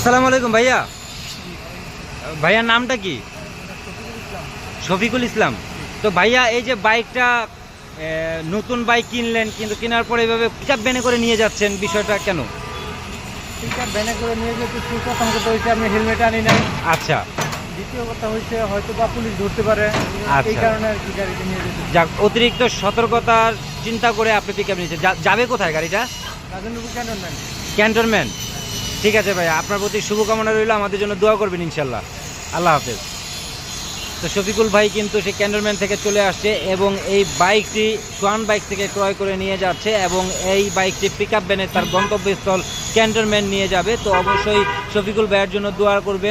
আসসালামু আলাইকুম ভাইয়া। ভাইয়ার নামটা কি? শফিকুল ইসলাম। তো ভাইয়া এই যে বাইকটা নতুন বাইক কিনলেন, কিন্তু কেনার পরে এভাবে পিকআপ ভ্যানে করে নিয়ে যাচ্ছেন, বিষয়টা কেন? পিকআপ ভ্যানে করে নিয়ে যেতে প্রথম কথা হচ্ছে আমি হেলমেট আনি নাই। আচ্ছা দ্বিতীয় কথা হচ্ছে হয়তো বা পুলিশ ধরতে পারে, আচ্ছা। এই কারণে আর কি গাড়িটা নিয়ে যেতে। যাক, অতিরিক্ত সতর্কতার চিন্তা করে আপনি পিকআপ নিয়েছেন। যাবে কোথায় গাড়িটা? রাজেন্দ্রপুর ক্যান্টনমেন্ট। ক্যান্টনমেন্ট। ঠিক আছে ভাইয়া, আপনার প্রতি শুভকামনা রইল, আমাদের জন্য দোয়া করবেন ইনশাল্লাহ। আল্লাহ হাফেজ। তো শফিকুল ভাই কিন্তু সেই ক্যান্টনমেন্ট থেকে চলে আসছে এবং এই বাইকটি সোয়ান বাইক থেকে ক্রয় করে নিয়ে যাচ্ছে এবং এই বাইকটি পিকআপ ভ্যানে তার গন্তব্যস্থল ক্যান্টনমেন্ট নিয়ে যাবে। তো অবশ্যই শফিকুল ভাইয়ের জন্য দোয়া করবেন।